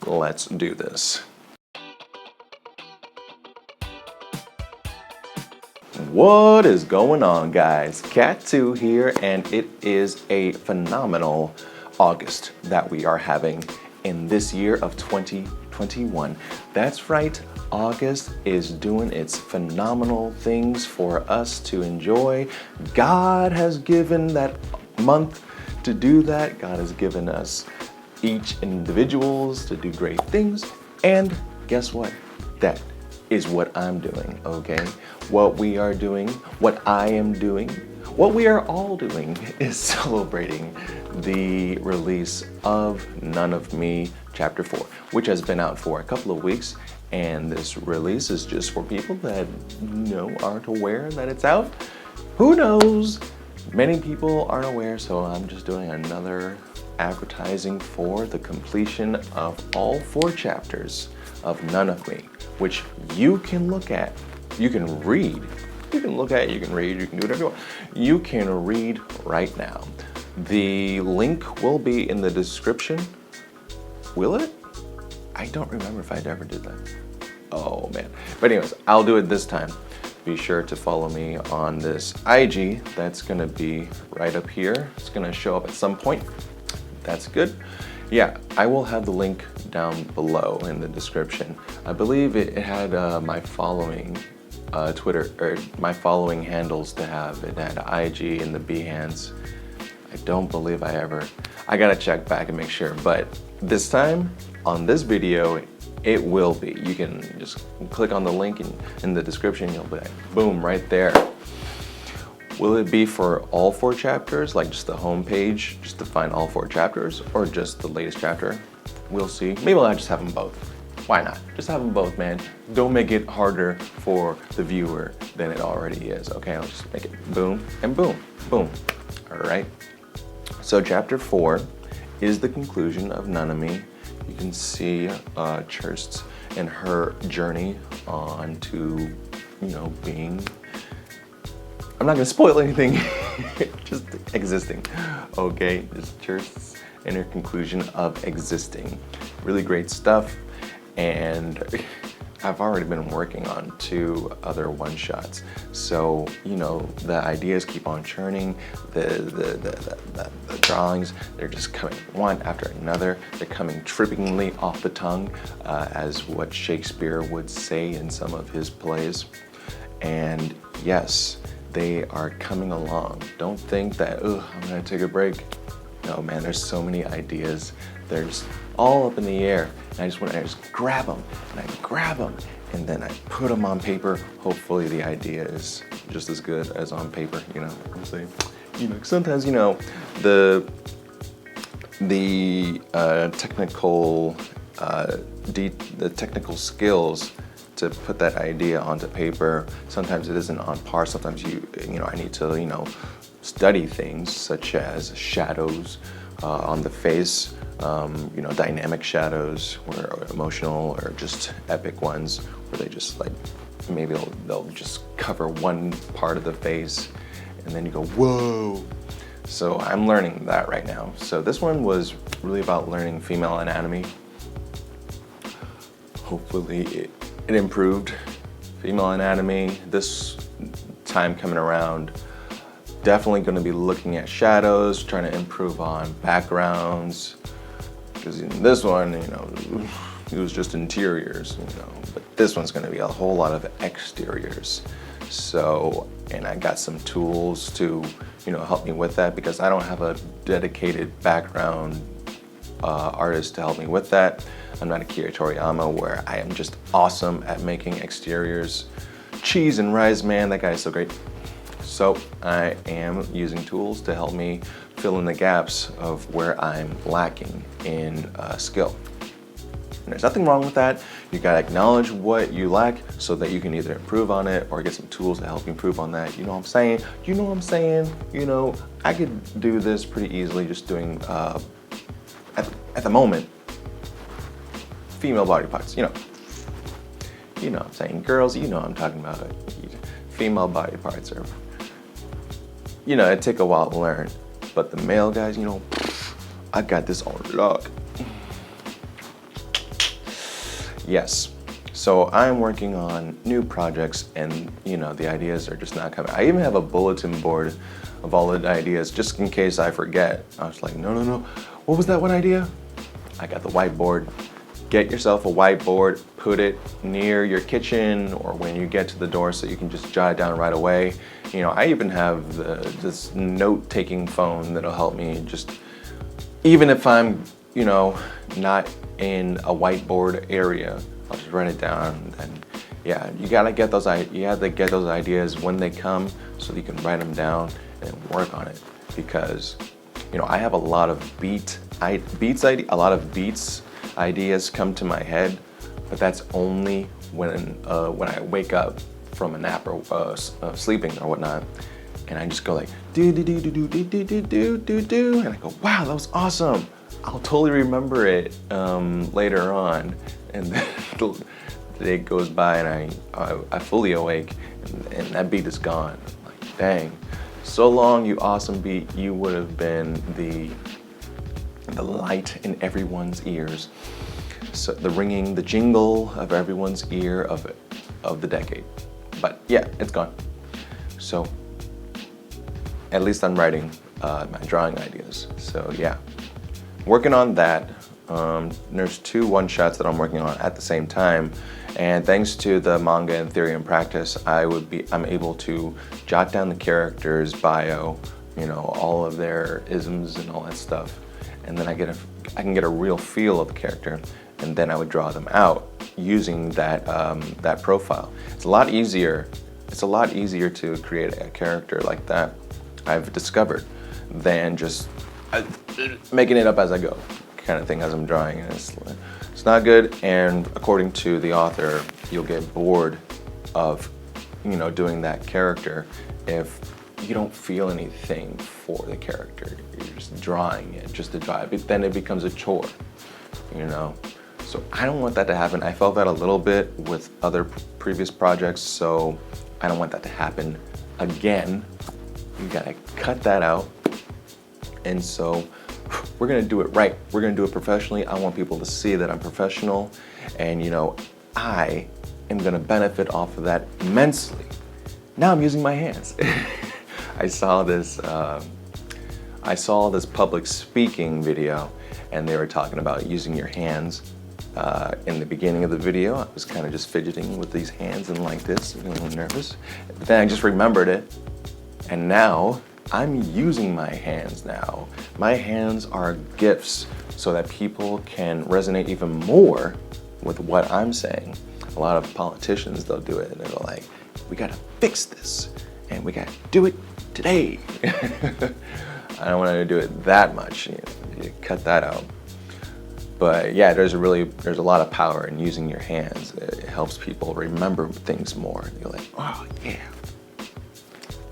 let's do this. What is going on, guys? Cat2 here, and it is a phenomenal August that we are having in this year of 2021. That's right, August is doing its phenomenal things for us to enjoy. God has given that month to do that. God has given us each individuals to do great things, and guess what? That is what I'm doing, okay? What we are doing, what I am doing, what we are all doing is celebrating the release of None of Me Chapter 4, which has been out for a couple of weeks, and this release is just for people that aren't aware that it's out. Who knows? Many people aren't aware, so I'm just doing another advertising for the completion of all 4 chapters of None of Me, which you can look at, you can read, you can look at, you can read, you can do whatever you want. You can read right now. The link will be in the description. Will it? I don't remember if I ever did that. Oh man. But anyways, I'll do it this time. Be sure to follow me on this IG. That's gonna be right up here. It's gonna show up at some point. That's good. Yeah, I will have the link down below in the description. I believe it had my following Twitter, or my following handles to have. It had IG and the BEHANCE. I don't believe I gotta check back and make sure, but this time on this video, it will be. You can just click on the link in the description, you'll be like, boom, right there. Will it be for all 4 chapters, like just the home page, just to find all 4 chapters, or just the latest chapter? We'll see. Maybe I'll just have them both. Why not? Just have them both, man. Don't make it harder for the viewer than it already is, okay? I'll just make it boom and boom, boom. All right. So chapter 4 is the conclusion of None of Me. You can see Churst and her journey on to, being, I'm not gonna spoil anything, just existing, okay? Just Churst and her conclusion of existing. Really great stuff, and I've already been working on 2 other one-shots. So, the ideas keep on churning, the drawings, they're just coming one after another. They're coming trippingly off the tongue, as what Shakespeare would say in some of his plays. And yes, they are coming along. Don't think that, I'm gonna take a break. No, man, there's so many ideas. They're just all up in the air. And I just grab them, and I grab them, and then I put them on paper. Hopefully the idea is just as good as on paper, you know what I'm saying? Sometimes, the technical skills to put that idea onto paper, sometimes it isn't on par. Sometimes I need to, study things such as shadows on the face, dynamic shadows or emotional or just epic ones where they just maybe they'll just cover one part of the face and then you go, whoa. So I'm learning that right now. So this one was really about learning female anatomy. Hopefully it improved female anatomy. This time coming around, definitely going to be looking at shadows, trying to improve on backgrounds, because in this one, it was just interiors, but this one's going to be a whole lot of exteriors. So, and I got some tools to, help me with that, because I don't have a dedicated background artist to help me with that. I'm not a Akira Toriyama where I am just awesome at making exteriors. Cheese and Rice, man, that guy is so great. So I am using tools to help me fill in the gaps of where I'm lacking in skill. And there's nothing wrong with that. You gotta acknowledge what you lack so that you can either improve on it or get some tools to help you improve on that. You know what I'm saying? You know what I'm saying? I could do this pretty easily just doing, at the moment, female body parts, you know what I'm saying? Girls, what I'm talking about. Female body parts are, it take a while to learn. But the male guys, I got this on lock. yes. So I'm working on new projects, and the ideas are just not coming. I even have a bulletin board of all the ideas just in case I forget. I was like, no, no, no. What was that one idea? I got the whiteboard. Get yourself a whiteboard, put it near your kitchen or when you get to the door so you can just jot it down right away. I even have this note-taking phone that'll help me just, even if I'm, not in a whiteboard area, I'll just write it down. And yeah, you have to get those ideas when they come so that you can write them down and work on it. Because, I have a lot of beats ideas come to my head, but that's only when I wake up from a nap or sleeping or whatnot, and I just go like do do do do do do do do do do, and I go, wow, that was awesome. I'll totally remember it later on, and then the day goes by and I fully awake, and that beat is gone. Like, dang, so long, you awesome beat. You would have been the light in everyone's ears, so the jingle of everyone's ear of the decade. But yeah, it's gone. So at least I'm writing my drawing ideas. So yeah, working on that. There's 2 one-shots that I'm working on at the same time, and thanks to the Manga and Theory and Practice, I'm able to jot down the character's bio, all of their isms and all that stuff, and then I can get a real feel of the character, and then I would draw them out using that profile. It's a lot easier to create a character like that, I've discovered, than just making it up as I go kind of thing as I'm drawing. And it's not good, and according to the author, you'll get bored of doing that character if you don't feel anything for the character. You're just drawing it just to draw it, but then it becomes a chore, So I don't want that to happen. I felt that a little bit with other previous projects, so I don't want that to happen again. You gotta cut that out. And so we're gonna do it right. We're gonna do it professionally. I want people to see that I'm professional, and I am gonna benefit off of that immensely. Now I'm using my hands. I saw this public speaking video, and they were talking about using your hands. In the beginning of the video, I was kind of just fidgeting with these hands and like this, a little nervous. But then I just remembered it, and now I'm using my hands now. My hands are gifts so that people can resonate even more with what I'm saying. A lot of politicians, they'll do it and they'll like, we gotta fix this and we gotta do it today. I don't want to do it that much. You cut that out. But yeah, there's a lot of power in using your hands. It helps people remember things more. You're like, oh yeah.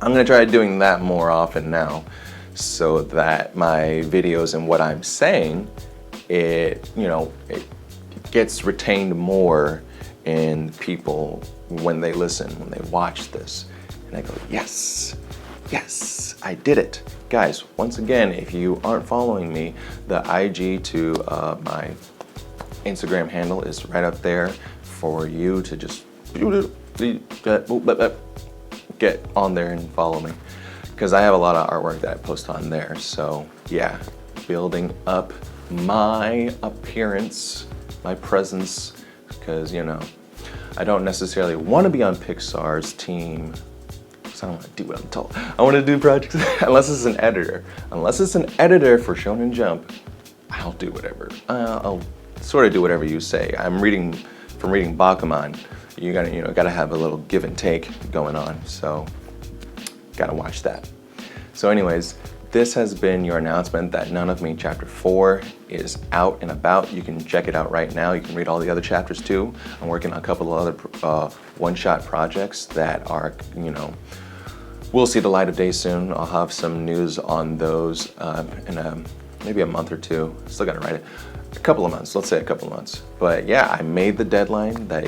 I'm gonna try doing that more often now, so that my videos and what I'm saying, it gets retained more in people when they listen, when they watch this. And I go, yes, yes, I did it. Guys, once again, if you aren't following me, the IG to my Instagram handle is right up there for you to just get on there and follow me, because I have a lot of artwork that I post on there. So yeah, building up my appearance, my presence, because I don't necessarily want to be on Pixar's team. I don't want to do what I'm told. I want to do projects unless it's an editor. Unless it's an editor for Shonen Jump, I'll do whatever. I'll sort of do whatever you say. From reading Bakuman, you gotta have a little give and take going on. So gotta watch that. So anyways, this has been your announcement that None of Me Chapter 4 is out and about. You can check it out right now. You can read all the other chapters too. I'm working on a couple of other one-shot projects that are, will see the light of day soon. I'll have some news on those in maybe a month or two. Still gotta write it. A couple of months, let's say a couple of months. But yeah, I made the deadline that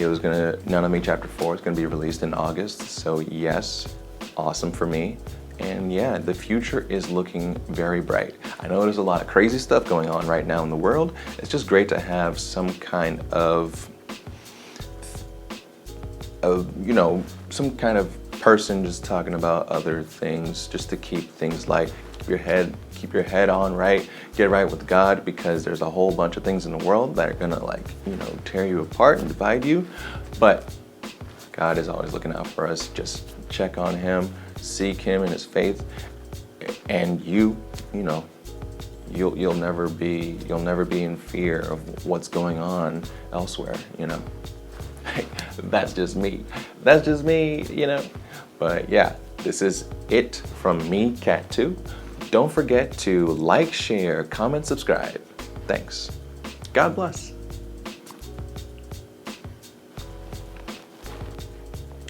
None of Me Chapter 4 is gonna be released in August. So yes, awesome for me. And yeah, the future is looking very bright. I know there's a lot of crazy stuff going on right now in the world. It's just great to have some kind of some kind of person just talking about other things just to keep things light. Keep your head on right, get right with God, because there's a whole bunch of things in the world that are gonna tear you apart and divide you. But God is always looking out for us. Just check on him, seek him in his faith, and you'll never be in fear of what's going on elsewhere, That's just me. But yeah, this is it from me, Cat 2. Don't forget to like, share, comment, subscribe. Thanks. God bless.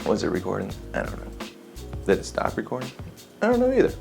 Was it recording? I don't know. Did it stop recording? I don't know either.